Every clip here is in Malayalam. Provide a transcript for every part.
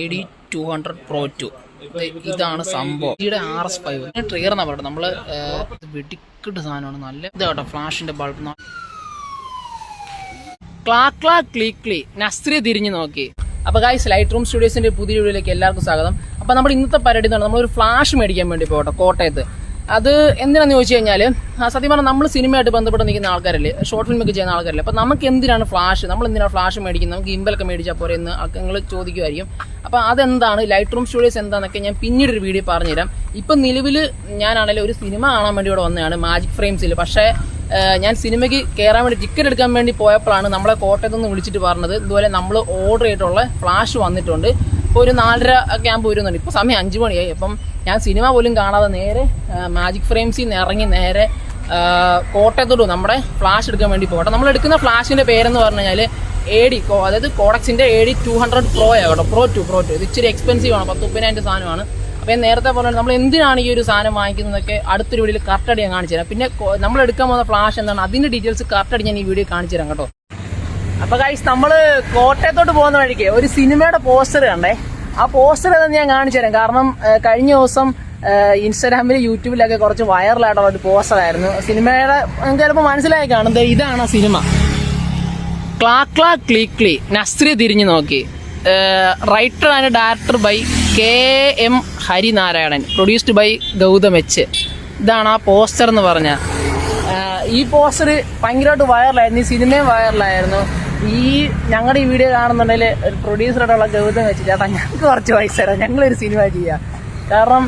AD200 Pro 2. ഇതാണ് സംഭവം. ഇതിയുടെ RS5 ട്രിഗർ എന്നാ പറയുന്നത്. നമ്മള് വെടിക്കിട്ട് സാധനമാണ്. നല്ല ഇതാട്ടോ ഫ്ലാഷിന്റെ ബൾബ്. ക്ലീ നസ്രി തിരിഞ്ഞു നോക്കി. അപ്പൊ ഗൈസ്, ലൈറ്റ് റൂം സ്റ്റുഡിയോസിന്റെ പുതിയ വീഡിയോയിലേക്ക് എല്ലാവർക്കും സ്വാഗതം. അപ്പൊ നമ്മുടെ ഇന്നത്തെ പരിപാടി എന്ന് പറഞ്ഞാൽ നമ്മളൊരു ഫ്ലാഷ് മേടിക്കാൻ വേണ്ടി പോകട്ടോ കോട്ടയത്ത്. അത് എന്തിനാന്ന് ചോദിച്ചു കഴിഞ്ഞാൽ, സത്യം പറഞ്ഞാൽ നമ്മൾ സിനിമയായിട്ട് ബന്ധപ്പെട്ട് നിൽക്കുന്ന ആൾക്കാരല്ലേ, ഷോർട്ട് ഫിലിം ഒക്കെ ചെയ്യുന്ന ആൾക്കാരല്ലേ. അപ്പോൾ നമുക്ക് എന്തിനാണ് ഫ്ലാഷ്, നമ്മൾ എന്തിനാണ് ഫ്ലാഷ് മേടിക്കുന്നത്, നമുക്ക് ഇമ്പലൊക്കെ മേടിച്ചാൽ പോരെ എന്ന് നിങ്ങൾ ചോദിക്കുമായിരിക്കും. അപ്പോൾ അതെന്താണ്, ലൈറ്റ് റൂം സ്റ്റുഡിയോസ് എന്താണെന്നൊക്കെ ഞാൻ പിന്നീട് ഒരു വീഡിയോ പറഞ്ഞുതരാം. ഇപ്പം നിലവിൽ ഞാനാണെങ്കിലും ഒരു സിനിമ കാണാൻ വേണ്ടി ഇവിടെ വന്നതാണ്, മാജിക് ഫ്രെയിംസിൽ. പക്ഷേ ഞാൻ സിനിമയ്ക്ക് കയറാൻ വേണ്ടി ടിക്കറ്റ് എടുക്കാൻ വേണ്ടി പോയപ്പോഴാണ് നമ്മളെ കോട്ടയത്ത് നിന്ന് വിളിച്ചിട്ട് പറഞ്ഞത് ഇതുപോലെ നമ്മൾ ഓർഡർ ചെയ്തിട്ടുള്ള ഫ്ലാഷ് വന്നിട്ടുണ്ട്. ഇപ്പോൾ ഒരു 4:30 ഒക്കെ ആകുമ്പോൾ വരുന്നുണ്ട്. ഇപ്പോൾ സമയം 5 മണിയായി. അപ്പം ഞാൻ സിനിമ പോലും കാണാതെ നേരെ മാജിക് ഫ്രെയിംസിൽ നിന്ന് ഇറങ്ങി നേരെ കോട്ടയത്തോട്ട് നമ്മുടെ ഫ്ലാഷ് എടുക്കാൻ വേണ്ടി പോകട്ടെ. നമ്മൾ എടുക്കുന്ന ഫ്ലാഷിന്റെ പേരെന്ന് പറഞ്ഞു കഴിഞ്ഞാൽ അതായത് കോഡക്സിന്റെ AD200 Pro ആകട്ടോ. Pro 2 ഇത് ഇച്ചിരി എക്സ്പെൻസീവ് ആണ്, 10,000 സാധനമാണ്. അപ്പോൾ നേരത്തെ പറഞ്ഞാൽ നമ്മൾ എന്തിനാണ് ഈ ഒരു സാധനം വാങ്ങിക്കുന്നതൊക്കെ അടുത്തൊരു വീഡിയോയിൽ കറക്റ്റായിട്ട് ഞാൻ കാണിച്ചു തരാം. പിന്നെ നമ്മൾ എടുക്കാൻ പോകുന്ന ഫ്ലാഷ് എന്താണ്, അതിന്റെ ഡീറ്റെയിൽസ് കറക്റ്റായിട്ട് ഞാൻ ഈ വീഡിയോ കാണിച്ചു തരാം കേട്ടോ. അപ്പൊ ഗൈസ്, നമ്മള് കോട്ടയത്തോട്ട് പോകുന്ന വഴിക്ക് ഒരു സിനിമയുടെ പോസ്റ്റർ കണ്ടേ. ആ പോസ്റ്റർ ഏതെന്ന് ഞാൻ കാണിച്ചു തരാം. കാരണം കഴിഞ്ഞ ദിവസം ഇൻസ്റ്റാഗ്രാമിൽ യൂട്യൂബിലൊക്കെ കുറച്ച് വൈറലായിട്ടുള്ള ഒരു പോസ്റ്റർ ആയിരുന്നു സിനിമയുടെ. ചിലപ്പോൾ മനസ്സിലായി കാണും, ഇതാണ് സിനിമ. ക്ലീ നസ്രി തിരിഞ്ഞു നോക്കി. Writer and director by KM Harinarayanan, produced by Gautham H. ഇതാണ് ആ പോസ്റ്റർ എന്ന് പറഞ്ഞ. ഈ പോസ്റ്റർ ഭയങ്കരമായിട്ട് വൈറലായിരുന്നു, ഈ സിനിമയും വൈറലായിരുന്നു. ഞങ്ങളുടെ ഈ വീഡിയോ കാണുന്നുണ്ടെങ്കിൽ ഒരു പ്രൊഡ്യൂസറായിട്ടുള്ള ഗൗതം H, ചേട്ടാ ഞങ്ങൾക്ക് കുറച്ച് പൈസ തരാം, ഞങ്ങളൊരു സിനിമ ചെയ്യാം. കാരണം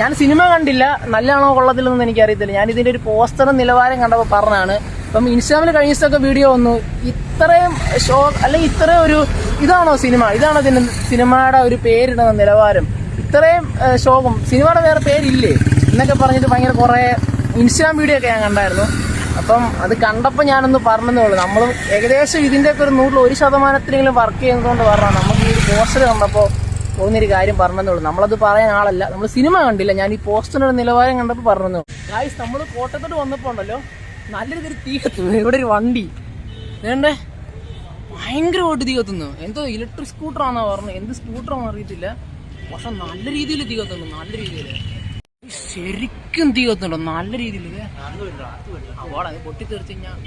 ഞാൻ സിനിമ കണ്ടില്ല, നല്ലതാണോ കൊള്ളത്തില്ലെന്ന് എനിക്കറിയത്തില്ല. ഞാൻ ഇതിന്റെ ഒരു പോസ്റ്ററും നിലവാരം കണ്ടപ്പോൾ പറഞ്ഞാണ്. ഇപ്പം ഇൻസ്റ്റാഗ്രാമിൽ കഴിഞ്ഞ ദിവസമൊക്കെ വീഡിയോ വന്നു, ഇത്രയും ഷോ അല്ലെങ്കിൽ ഇത്രയും ഒരു ഇതാണോ സിനിമ, ഇതാണോ ഇതിന്റെ സിനിമയുടെ ഒരു പേരിടുന്ന നിലവാരം, ഇത്രയും ഷോക്കും സിനിമയുടെ വേറെ പേരില്ലേ എന്നൊക്കെ പറഞ്ഞിട്ട് ഭയങ്കര കുറേ ഇൻസ്റ്റാഗ്രാം വീഡിയോ ഒക്കെ ഞാൻ കണ്ടായിരുന്നു. അപ്പം അത് കണ്ടപ്പോൾ ഞാനൊന്ന് പറഞ്ഞതേ ഉള്ളൂ. നമ്മൾ ഏകദേശം ഇതിൻ്റെയൊക്കെ ഒരു 100% വർക്ക് ചെയ്യുന്നതുകൊണ്ട് പറഞ്ഞാൽ നമുക്ക് ഈ പോസ്റ്റർ കണ്ടപ്പോൾ തോന്നിയൊരു കാര്യം പറഞ്ഞതേ ഉള്ളൂ. നമ്മളത് പറയാൻ ആളല്ല, നമ്മൾ സിനിമ കണ്ടില്ല, ഞാൻ ഈ പോസ്റ്ററിന്റെ നിലവാരം കണ്ടപ്പോൾ പറഞ്ഞതേ ഉള്ളൂ. ഗായ്സ്, നമ്മൾ കോട്ടയത്തോട്ട് വന്നപ്പോൾ ഉണ്ടല്ലോ നല്ല രീതിയിൽ തീ കത്തുന്നു. ഇവിടെ ഒരു വണ്ടി വേണ്ടേ ഭയങ്കരമായിട്ട് തീ കത്തുന്നു. എന്തോ ഇലക്ട്രിക് സ്കൂട്ടറാണെന്നാ പറഞ്ഞത്, എന്ത് സ്കൂട്ടറാണെന്ന് അറിയത്തില്ല. പക്ഷെ നല്ല രീതിയിൽ തീ കത്തുന്നു, നല്ല രീതിയിൽ ശരിക്കും തീ കത്തുന്നുണ്ടോ, നല്ല രീതിയിൽ. അവിടെ പൊട്ടിത്തെറിച്ച് കഴിഞ്ഞാൽ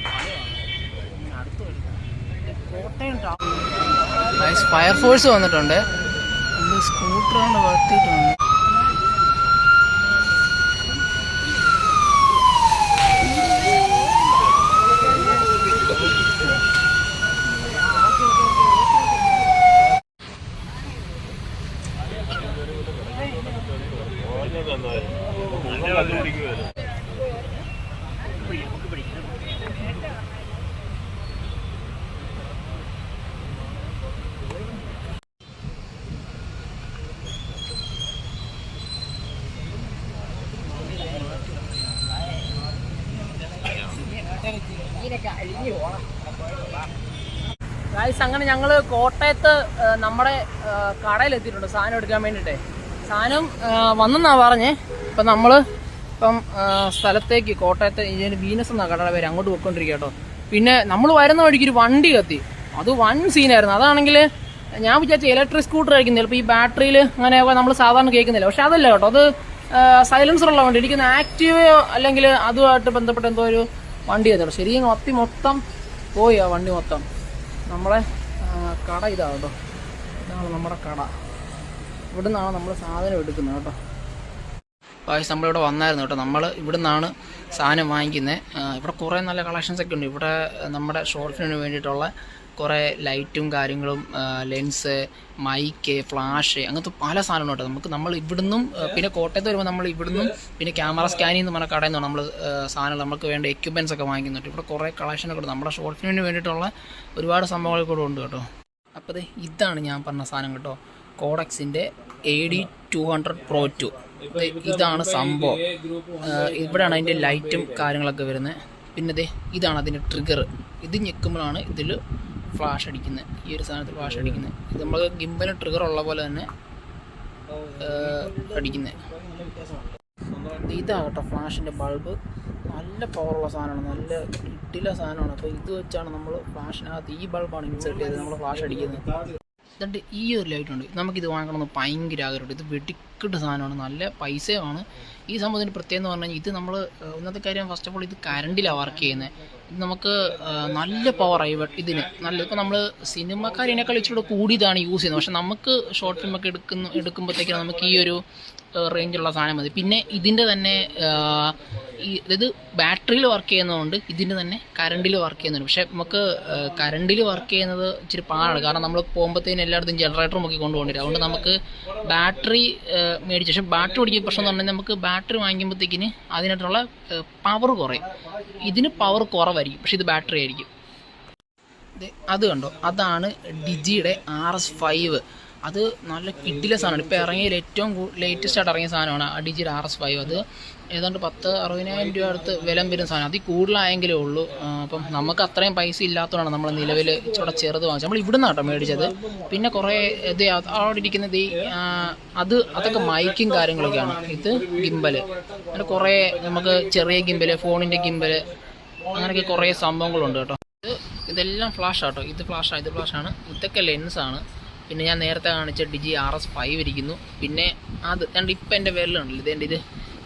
അടുത്ത് കോട്ടയം ഫയർഫോഴ്സ് വന്നിട്ടുണ്ട്. സ്കൂട്ടറാണ് വളർത്തിയിട്ടുണ്ട്. അങ്ങനെ ഞങ്ങള് കോട്ടയത്ത് നമ്മുടെ കടയിലെത്തിയിട്ടുണ്ട് സാധനം എടുക്കാൻ വേണ്ടിയിട്ടേ. സാധനം വന്നെന്നാ പറഞ്ഞേ. ഇപ്പം നമ്മള് സ്ഥലത്തേക്ക് കോട്ടയത്ത് ഇതിന് വീനസ് എന്നാ കടയുടെ പേര്, അങ്ങോട്ട് പോയിക്കൊണ്ടിരിക്കുക കേട്ടോ. പിന്നെ നമ്മൾ വരുന്ന വഴിക്ക് ഒരു വണ്ടി കത്തി, അത് വൻ സീനായിരുന്നു. അതാണെങ്കിൽ ഞാൻ വിചാരിച്ച ഇലക്ട്രിക് സ്കൂട്ടർ ആയിരിക്കും, ചിലപ്പോൾ ഈ ബാറ്ററിയിൽ അങ്ങനെയൊക്കെ നമ്മൾ സാധാരണ കേൾക്കുന്നില്ല. പക്ഷെ അതല്ല കേട്ടോ, അത് സൈലൻസറുള്ള വണ്ടി, ഇരിക്കുന്ന ആക്റ്റീവയോ അല്ലെങ്കിൽ അതുമായിട്ട് ബന്ധപ്പെട്ട എന്തോ ഒരു വണ്ടി കത്തിട്ടോ. ശരിക്കും മൊത്തം പോയി ആ വണ്ടി മൊത്തം. നമ്മളെ കട ഇതാണ് കേട്ടോ, ഇതാണ് നമ്മുടെ കട. ഇവിടെ നിന്നാണ് നമ്മൾ സാധനം എടുക്കുന്നത് കേട്ടോ. നമ്മളിവിടെ വന്നായിരുന്നു കേട്ടോ. നമ്മൾ ഇവിടെ നിന്നാണ് സാധനം വാങ്ങിക്കുന്നത്. ഇവിടെ കുറേ നല്ല കളക്ഷൻസ് ഒക്കെ ഉണ്ട്. ഇവിടെ നമ്മുടെ ഷോർട്ട് ഫിലിമിന് വേണ്ടിയിട്ടുള്ള കുറേ ലൈറ്റും കാര്യങ്ങളും, ലെൻസ്, മൈക്ക്, ഫ്ലാഷ്, അങ്ങനത്തെ പല സാധനങ്ങളും കേട്ടോ. നമ്മൾ ഇവിടുന്നും പിന്നെ കോട്ടയത്ത് വരുമ്പോൾ നമ്മൾ ഇവിടുന്നും പിന്നെ ക്യാമറ സ്കാനിങ് എന്ന് പറഞ്ഞ കടയിൽ നിന്നാണ് നമ്മൾ സാധനങ്ങൾ നമുക്ക് വേണ്ട എക്യുപ്മെൻറ്റ്സ് ഒക്കെ വാങ്ങിക്കുന്നുണ്ട്. ഇവിടെ കുറേ കളക്ഷനൊക്കെ ഉണ്ട്. നമ്മുടെ ഷോർട്ട് ഫിലിമിന് വേണ്ടിയിട്ടുള്ള ഒരുപാട് സംഭവങ്ങൾ കൂടെ ഉണ്ട് കേട്ടോ. അപ്പോൾ ഇതാണ് ഞാൻ പറഞ്ഞ സാധനം കേട്ടോ, കോഡക്സിൻ്റെ AD200 Pro 2. ഇതാണ് സംഭവം. ഇവിടെയാണ് അതിൻ്റെ ലൈറ്റും കാര്യങ്ങളൊക്കെ വരുന്നത്. പിന്നെ ഇതാണ് അതിൻ്റെ ട്രിഗർ. ഇത് ഞെക്കുമ്പോഴാണ് ഇതിൽ ഫ്ലാഷ് അടിക്കുന്നത്, ഈ ഒരു സാധനത്തിൽ ഫ്ലാഷ് അടിക്കുന്നത്. ഇത് നമ്മൾ ഗിംബലിന് ട്രിഗർ ഉള്ള പോലെ തന്നെ അടിക്കുന്നത്. ഇതാണ് കേട്ടോ ഫ്ലാഷിൻ്റെ ബൾബ്. നല്ല പവറുള്ള സാധനമാണ്, നല്ല കിട്ടില്ല സാധനമാണ്. അപ്പോൾ ഇത് വെച്ചാണ് നമ്മൾ ഫ്ലാഷിനകത്ത് ഈ ബൾബാണ് ഇൻസേർട്ട് ചെയ്ത് നമ്മൾ ഫ്ലാഷ് അടിക്കുന്നത്. എന്നിട്ട് ഈ ഒരു ലൈറ്റ് ഉണ്ട്, നമുക്കിത് വാങ്ങണമെന്ന് ഭയങ്കര ആഗ്രഹമുണ്ട്. ഇത് വെടിക്കെട്ട് സാധനമാണ്, നല്ല പൈസയുമാണ്. ഈ സംഭവത്തിന് പ്രത്യേകം എന്ന് പറഞ്ഞു കഴിഞ്ഞാൽ ഇത് നമ്മൾ ഇന്നത്തെ കാര്യം ഫസ്റ്റ് ഓഫ് ഓൾ ഇത് കറണ്ടിലാണ് വർക്ക് ചെയ്യുന്നത്. ഇത് നമുക്ക് നല്ല പവറായി ഇതിന് നല്ല. ഇപ്പോൾ നമ്മൾ സിനിമക്കാരിനേക്കാൾ ഇച്ചിരി കൂടിയതാണ് യൂസ് ചെയ്യുന്നത്. പക്ഷെ നമുക്ക് ഷോർട്ട് ഫിലിമൊക്കെ എടുക്കുമ്പോഴത്തേക്കും നമുക്ക് ഈ ഒരു റേഞ്ചുള്ള സാധനം മതി. പിന്നെ ഇതിൻ്റെ തന്നെ ഇത് ബാറ്ററിയിൽ വർക്ക് ചെയ്യുന്നതുകൊണ്ട് ഇതിൻ്റെ തന്നെ കറണ്ടിൽ വർക്ക് ചെയ്യുന്നുണ്ട്. പക്ഷേ നമുക്ക് കറണ്ടിൽ വർക്ക് ചെയ്യുന്നത് ഇച്ചിരി പാടാണ്. കാരണം നമ്മൾ പോകുമ്പോഴത്തേനും എല്ലായിടത്തും ജനറേറ്റർ നോക്കി കൊണ്ടുപോകേണ്ടി വരും. അതുകൊണ്ട് നമുക്ക് ബാറ്ററി മേടിച്ചു. പക്ഷേ ബാറ്ററി ഓടിക്കുന്ന പ്രശ്നം എന്ന് പറഞ്ഞാൽ നമുക്ക് ബാറ്ററി വാങ്ങിക്കുമ്പോഴത്തേക്കിന് അതിനായിട്ടുള്ള പവർ കുറയും. ഇതിന് പവർ കുറവായിരിക്കും, പക്ഷേ ഇത് ബാറ്ററി ആയിരിക്കും. അത് കണ്ടോ, അതാണ് ഡിജിയുടെ RS5. അത് നല്ല കിഡിലെ സാധനമാണ്. ഇപ്പോൾ ഇറങ്ങിയ ഏറ്റവും ലേറ്റസ്റ്റ് ആയിട്ട് ഇറങ്ങിയ സാധനമാണ് ആ ഡിജിയുടെ RS5. അത് ഏതാണ്ട് 10,60,000 രൂപ അടുത്ത് വില വരുന്ന സാധനം. അതിൽ കൂടുതലായെങ്കിലേ ഉള്ളൂ. അപ്പം നമുക്ക് അത്രയും പൈസ ഇല്ലാത്തതുകൊണ്ടാണ് നമ്മൾ നിലവിൽ ഇച്ചിരി ചെറുത് വാങ്ങിച്ചത്. നമ്മൾ ഇവിടെ നിന്നാട്ടോ മേടിച്ചത്. പിന്നെ കുറേ ഇത് അവിടെ ഇരിക്കുന്നത് അതൊക്കെ മൈക്കും കാര്യങ്ങളൊക്കെയാണ്. ഇത് ഗിംബൽ, അങ്ങനെ കുറേ നമുക്ക് ചെറിയ ഗിംബൽ, ഫോണിൻ്റെ ഗിംബൽ, അങ്ങനെയൊക്കെ കുറേ സംഭവങ്ങളുണ്ട് കേട്ടോ. ഇതെല്ലാം ഫ്ലാഷാട്ടോ. ഇത് ഫ്ലാഷാണ്. ഇതൊക്കെ ലെൻസാണ്. പിന്നെ ഞാൻ നേരത്തെ കാണിച്ച ഡിജി RS5 ഇരിക്കുന്നു. പിന്നെ അത് രണ്ട് ഇപ്പം എൻ്റെ വിരലുണ്ടല്ലോ,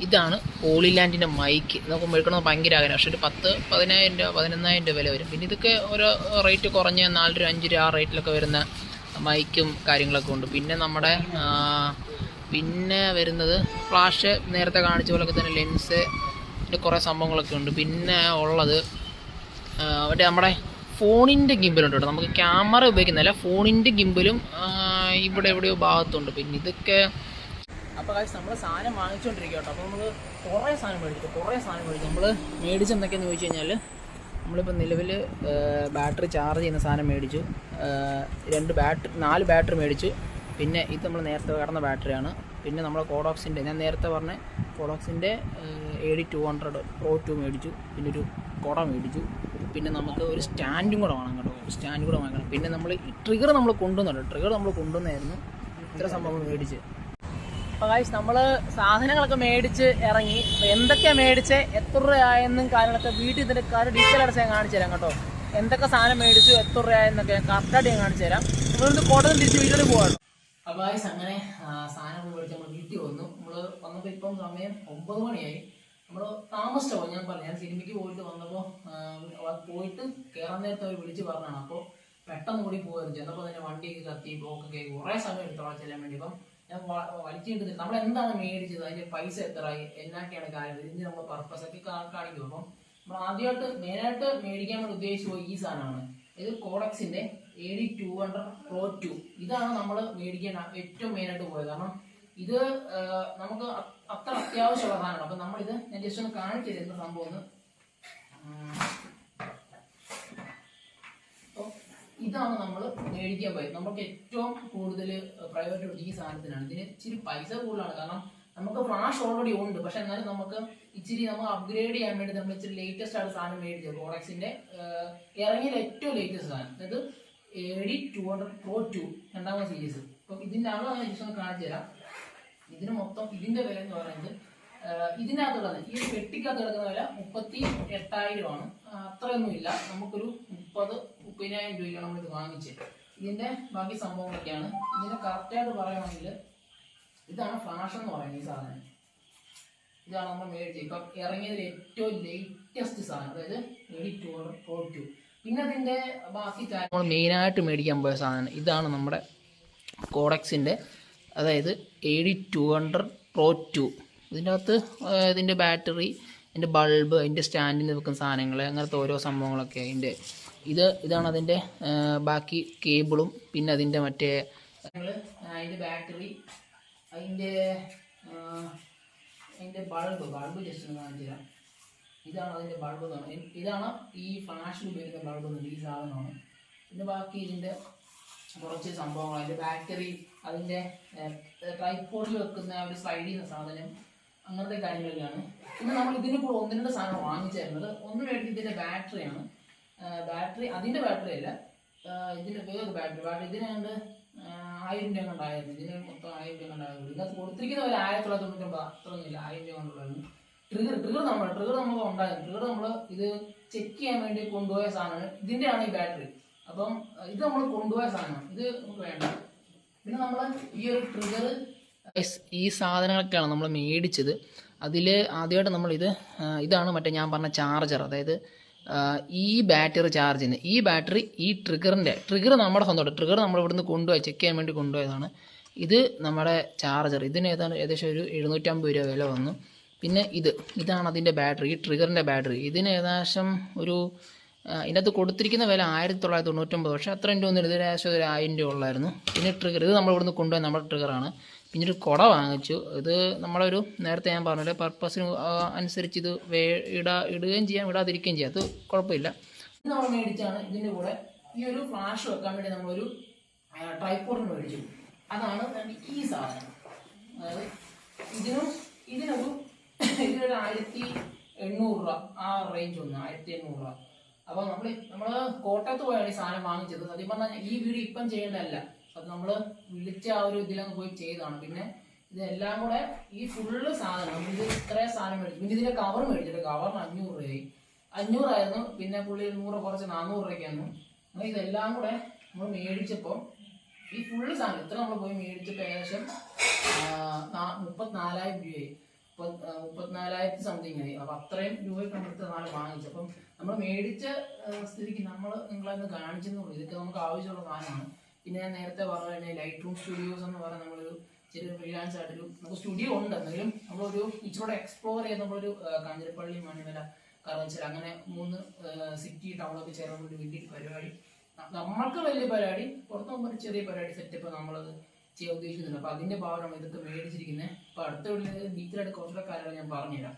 ഇതാണ് പോളിലാൻഡിൻ്റെ മൈക്ക്. നമുക്ക് മേടിക്കണമെന്ന് ഭയങ്കര ആഗ്രഹം. പക്ഷേ ഒരു 10,000-15,000 രൂപ 11,000 രൂപ വില വരും. പിന്നെ ഇതൊക്കെ ഓരോ റേറ്റ് കുറഞ്ഞ 4 രൂപ 5 രൂപ ആ റേറ്റിലൊക്കെ വരുന്ന മൈക്കും കാര്യങ്ങളൊക്കെ ഉണ്ട്. പിന്നെ നമ്മുടെ പിന്നെ വരുന്നത് ഫ്ലാഷ്, നേരത്തെ കാണിച്ച പോലൊക്കെ തന്നെ ലെൻസ്, പിന്നെ കുറേ സംഭവങ്ങളൊക്കെ ഉണ്ട്. പിന്നെ ഉള്ളത് നമ്മുടെ ഫോണിൻ്റെ ഗിംബലുണ്ട് കേട്ടോ. നമുക്ക് ക്യാമറ ഉപയോഗിക്കുന്നില്ല, ഫോണിൻ്റെ ഗിംബലും ഇവിടെ എവിടെയോ ഭാഗത്തുണ്ട്. പിന്നെ ഇതൊക്കെ അപ്പോൾ നമ്മൾ സാധനം വാങ്ങിച്ചുകൊണ്ടിരിക്കുക കേട്ടോ. അപ്പോൾ നമ്മൾ കുറേ സാധനം മേടിച്ചു. നമ്മൾ മേടിച്ചെന്തൊക്കെയാണെന്ന് ചോദിച്ചു കഴിഞ്ഞാൽ, നമ്മളിപ്പോൾ നിലവിൽ ബാറ്ററി ചാർജ് ചെയ്യുന്ന സാധനം മേടിച്ചു. 4 ബാറ്ററി മേടിച്ചു. പിന്നെ ഇത് നമ്മൾ നേരത്തെ കടന്ന ബാറ്ററിയാണ്. പിന്നെ നമ്മൾ കോഡോക്സിൻ്റെ, ഞാൻ നേരത്തെ പറഞ്ഞ കോഡോക്സിൻ്റെ AD200 Pro 2 മേടിച്ചു. പിന്നെ ഒരു കുട മേടിച്ചു. പിന്നെ നമുക്ക് ഒരു സ്റ്റാൻഡും കൂടെ വേണം കേട്ടോ, സ്റ്റാൻഡ് കൂടെ വാങ്ങണം. പിന്നെ നമ്മൾ ഈ ട്രിഗർ നമ്മൾ കൊണ്ടുവന്നായിരുന്നു. ഇത്ര സംഭവങ്ങൾ മേടിച്ച്. അപ്പോൾ ഗൈസ് നമ്മൾ സാധനങ്ങളൊക്കെ മേടിച്ച് ഇറങ്ങി. അപ്പോൾ എന്തൊക്കെയാണ് മേടിച്ച്, എത്ര രൂപയായെന്നും കാര്യങ്ങളൊക്കെ വീട്ടിൽ ഇതിൻ്റെ ഡീറ്റെയിൽ അടച്ച് ഞാൻ കാണിച്ചു തരാം കേട്ടോ. എന്തൊക്കെ സാധനം മേടിച്ചു, എത്ര രൂപയായെന്നൊക്കെ കറക്റ്റായിട്ട് ഞാൻ കാണിച്ചു തരാം. നമ്മളിന്ന് കോട്ടയം തിരിച്ച് വീട്ടിൽ പോകാം. അപ്പോൾ ഗൈസ് അങ്ങനെ സാധനങ്ങൾ മേടിച്ച് നമ്മൾ വീട്ടിൽ വന്നു. നമ്മൾ വന്നപ്പോൾ ഇപ്പം സമയം 9 മണിയായി. നമ്മൾ താമസിച്ചോ, ഞാൻ പറഞ്ഞു, ഞാൻ സിനിമയ്ക്ക് പോയിട്ട് വന്നപ്പോൾ പോയിട്ട് കയറാൻ നേരത്തെ അവർ വിളിച്ച് പറഞ്ഞാണ്. അപ്പോൾ പെട്ടെന്ന് കൂടി പോകുമായിരുന്നു. ചെന്നപ്പോൾ തന്നെ വണ്ടിയൊക്കെ കത്തി, ബ്ലോക്കൊക്കെ കുറേ സമയം എടുത്തോളം ചെല്ലാൻ വേണ്ടി. അപ്പം ഞാൻ വലിച്ചിട്ട് നമ്മൾ എന്താണ് മേടിച്ചത്, അതിൻ്റെ പൈസ എത്രയായി, എന്നൊക്കെയാണ് കാര്യം, ഇതിന് നമ്മൾ പർപ്പസ് ഒക്കെ കാണിക്കും. അപ്പം നമ്മൾ ആദ്യമായിട്ട് മെയിനായിട്ട് മേടിക്കാൻ വേണ്ടി ഉദ്ദേശിച്ചു ഈ സാധനമാണ്. ഇത് കോഡക്സിൻ്റെ AD200 Pro 2. ഇതാണ് നമ്മൾ മേടിക്കാൻ ഏറ്റവും മെയിനായിട്ട് പോയത്. കാരണം ഇത് നമുക്ക് അത്ര അത്യാവശ്യമുള്ള സാധനമാണ്. അപ്പം നമ്മളിത് ഞാൻ ജസ്റ്റ് ഒന്ന് കാണിച്ചു തരുന്ന സംഭവം ഒന്ന്. അപ്പോൾ ഇതാണ് നമ്മൾ മേടിക്കാൻ പോയത്. നമുക്ക് ഏറ്റവും കൂടുതൽ പ്രൈവറ്റ് കൊടുത്ത് ഈ സാധനത്തിനാണ്. ഇതിന് ഇച്ചിരി പൈസ കൂടുതലാണ്. കാരണം നമുക്ക് ഫ്ലാഷ് ഓൾറെഡി ഉണ്ട്. പക്ഷെ എന്നാലും നമുക്ക് ഇച്ചിരി നമ്മൾ അപ്ഗ്രേഡ് ചെയ്യാൻ വേണ്ടി നമ്മൾ ഇച്ചിരി ലേറ്റസ്റ്റ് ആയിട്ട് സാധനം മേടിച്ചത്. കോഡക്സിൻ്റെ ഇറങ്ങിയ ഏറ്റവും ലേറ്റസ്റ്റ് സാധനം, അതായത് AD200 Pro 2 രണ്ടാമത്തെ സീരീസ്. അപ്പം ഇതിൻ്റെ അളവ് ഞാൻ ജസ്റ്റ് ഒന്ന് കാണിച്ചു തരാം. ഇതിന് മൊത്തം ഇതിൻ്റെ വില എന്ന് പറയുന്നത്, ഇതിനകത്തുള്ളത് ഈ പെട്ടിക്കകത്ത് കിടക്കുന്ന വില 38,000 ആണ്. അത്രയൊന്നും ഇല്ല, നമുക്കൊരു 30,000-30,000 രൂപയ്ക്കാണ് നമ്മളിത് വാങ്ങിച്ചത്. ഇതിൻ്റെ ബാക്കി സംഭവങ്ങളൊക്കെയാണ്. ഇതിനെ കറക്റ്റായിട്ട് പറയുകയാണെങ്കിൽ ഇതാണ് ഫ്ലാഷ് എന്ന് പറയുന്നത്. ഈ സാധനം ഇതാണ് നമ്മൾ മേടിച്ചത്. ഇപ്പം ഇറങ്ങിയതിൽ ഏറ്റവും ലേറ്റസ്റ്റ് സാധനം, അതായത് AD200 Pro 2. പിന്നെ അതിൻ്റെ ബാക്കി കാര്യങ്ങൾ മെയിനായിട്ട് മേടിക്കാൻ പോയ സാധനം ഇതാണ്, നമ്മുടെ കോഡക്സിൻ്റെ, അതായത് AD200 Pro 2. ഇതിൻ്റെ അകത്ത് ഇതിൻ്റെ ബാറ്ററി, അതിൻ്റെ ബൾബ്, അതിൻ്റെ സ്റ്റാൻഡിൽ വെക്കുന്ന സാധനങ്ങൾ, അങ്ങനത്തെ ഓരോ സംഭവങ്ങളൊക്കെ അതിൻ്റെ ഇതാണ് അതിൻ്റെ ബാക്കി കേബിളും. പിന്നെ അതിൻ്റെ മറ്റേ അതിൻ്റെ ബാറ്ററി, അതിൻ്റെ ബൾബ് ജസ്റ്റ് ഒന്ന് കാണിച്ചു തരാം. ഇതാണ് അതിൻ്റെ ബൾബ് എന്ന് പറയുന്നത്. ഇതാണ് ഈ ഫ്ലാഷിൽ ഉപയോഗിക്കുന്ന ബൾബ് എന്ന്, ഈ സാധനമാണ്. പിന്നെ ബാക്കി ഇതിൻ്റെ കുറച്ച് സംഭവങ്ങൾ, അതിൻ്റെ ബാറ്ററി, അതിൻ്റെ ട്രൈപോഡിൽ വെക്കുന്ന ഒരു സ്ലൈഡ് ചെയ്യുന്ന സാധനം, അങ്ങനത്തെ കാര്യങ്ങളൊക്കെയാണ്. പിന്നെ നമ്മൾ ഇതിന് കൂടെ 1-2 സാധനം വാങ്ങിച്ചു തരുന്നത്. ഒന്ന് മേടിച്ച് ഇതിൻ്റെ ബാറ്ററിയാണ്. ബാറ്ററി അതിൻ്റെ ബാറ്ററി അല്ല, ഇതിൻ്റെ വേറെ ബാറ്ററി. ഇതിനുണ്ട് 1000 രൂപ കൊണ്ടായിരുന്നു. ഇതിന് മൊത്തം 1000 രൂപ കൊണ്ടായിരുന്നു. ഇതിനകത്ത് കൊടുത്തിരിക്കുന്ന ഒരു 1999, അത്രയൊന്നുമില്ല, 1000 രൂപ കൊണ്ടുള്ളായിരുന്നു. ട്രിഗർ നമുക്ക് ഉണ്ടായിരുന്നു. ട്രിഗർ നമ്മൾ ഇത് ചെക്ക് ചെയ്യാൻ വേണ്ടി കൊണ്ടുപോയ സാധനമാണ്. ഇതിൻ്റെയാണ് ഈ ബാറ്ററി. അപ്പം ഇത് നമ്മൾ കൊണ്ടുപോയ സാധനമാണ്. ഇത് നമുക്ക് വേണ്ട. പിന്നെ നമ്മൾ ഈ ഒരു ട്രിഗർ ഈ സാധനങ്ങളൊക്കെയാണ് നമ്മൾ മേടിച്ചത്. അതിൽ ആദ്യമായിട്ട് നമ്മളിത് ഇതാണ് മറ്റേ ഞാൻ പറഞ്ഞ ചാർജർ, അതായത് ഈ ബാറ്ററി ചാർജ് ചെയ്യുന്നത്. ഈ ബാറ്ററി ഈ ട്രിഗർ നമ്മുടെ സ്വന്തമായിട്ട് ട്രിഗർ നമ്മൾ ഇവിടുന്ന് കൊണ്ടുപോയി ചെക്ക് ചെയ്യാൻ വേണ്ടി കൊണ്ടുപോയതാണ്. ഇത് നമ്മുടെ ചാർജർ. ഇതിന് ഏകദേശം ഒരു 750 രൂപ വില വന്നു. പിന്നെ ഇതാണ് അതിൻ്റെ ബാറ്ററി, ഈ ട്രിഗറിൻ്റെ ബാറ്ററി. ഇതിന് ഏകദേശം ഒരു ഇതിൻ്റെ അകത്ത് കൊടുത്തിരിക്കുന്ന വില 1999, പക്ഷേ അത്രയും രൂപ ഒന്നും, ഇതിന് ഏകദേശം ഒരു 1000 രൂപ ഉള്ളായിരുന്നു. പിന്നെ ട്രിഗർ ഇത് നമ്മൾ ഇവിടുന്ന് കൊണ്ടുപോയി നമ്മുടെ ട്രിഗറാണ്. പിന്നെ ഒരു കുട വാങ്ങിച്ചു. ഇത് നമ്മളൊരു നേരത്തെ ഞാൻ പറഞ്ഞില്ലേ പർപ്പസിന് അനുസരിച്ച് ഇത് ഇടുകയും ചെയ്യാം, ഇടാതിരിക്കുകയും ചെയ്യാം, അത് കുഴപ്പമില്ല. ഇത് നമ്മൾ മേടിച്ചാണ്. ഇതിൻ്റെ കൂടെ ഈ ഒരു ഫ്ലാഷ് വെക്കാൻ വേണ്ടി നമ്മളൊരു ട്രൈപോഡ് മേടിച്ചു. അതാണ് ഈ സാധനം. അതായത് ഇതിനൊരു 1800 രൂപ ആ റേഞ്ച് വന്നു, 1800 രൂപ. അപ്പോൾ നമ്മൾ കോട്ടയത്ത് പോയാണ് ഈ സാധനം വാങ്ങിച്ചത്. സത്യം പറഞ്ഞാൽ ഈ വീഡിയോ ഇപ്പം ചെയ്യേണ്ടതല്ല, അത് നമ്മൾ വിളിച്ച ആ ഒരു ഇതിലങ്ങ് പോയി ചെയ്തതാണ്. പിന്നെ ഇതെല്ലാം കൂടെ ഈ ഫുള്ള് സാധനം ഇത് ഇത്രയും സാധനം മേടിച്ചു. പിന്നെ ഇതിൻ്റെ കവർ മേടിച്ചിട്ട് കവറിന് 500 രൂപയായി. 500 ആയിരുന്നു. പിന്നെ പുള്ളി 100 കുറച്ച് 400 രൂപയ്ക്കായിരുന്നു. അങ്ങനെ ഇതെല്ലാം കൂടെ നമ്മൾ മേടിച്ചപ്പോൾ ഈ ഫുള്ള് സാധനം ഇത്ര നമ്മൾ പോയി മേടിച്ചപ്പോൾ ഏകദേശം 34,000 രൂപയായി. 34,000 സംതിങ് ആയി. അപ്പം അത്രയും രൂപയ്ക്ക് നമ്മളടുത്ത് നാളെ വാങ്ങിച്ചു. അപ്പം നമ്മൾ മേടിച്ച സ്ഥിതിക്ക് നമ്മൾ നിങ്ങളൊന്ന് കാണിച്ചെന്നുള്ളൂ. ഇതൊക്കെ നമുക്ക് ആവശ്യമുള്ള സാധനമാണ്. പിന്നെ ഞാൻ നേരത്തെ പറഞ്ഞു കഴിഞ്ഞാൽ ലൈറ്റ് റൂം സ്റ്റുഡിയോസ് എന്ന് പറഞ്ഞാൽ നമ്മളൊരു ചെറിയ ഫ്രീലാൻസ് ആയിട്ടൊരു നമുക്ക് സ്റ്റുഡിയോ ഉണ്ട്. എന്തെങ്കിലും നമ്മളൊരു ഇച്ചിരി എക്സ്പ്ലോർ ചെയ്ത് നമ്മളൊരു കാഞ്ഞിരപ്പള്ളി, മണിമല, കറച്ചിൽ അങ്ങനെ 3 സിറ്റി ടൗണൊക്കെ ചേർന്ന ഒരു വലിയ പരിപാടി, നമ്മൾക്ക് വലിയ പരിപാടി, പുറത്ത് പോകുമ്പോൾ ഒരു ചെറിയ പരിപാടി സെറ്റപ്പ് നമ്മളത് ചെയ്യാൻ ഉദ്ദേശിക്കുന്നുണ്ട്. അപ്പോൾ അതിൻ്റെ ഭാഗമാണ് ഇതൊക്കെ മേടിച്ചിരിക്കുന്നത്. അപ്പോൾ അടുത്ത വീട്ടിൽ ഡീറ്റെയിലായിട്ട് കുറച്ചുകൂടെ കാര്യങ്ങൾ ഞാൻ പറഞ്ഞുതരാം.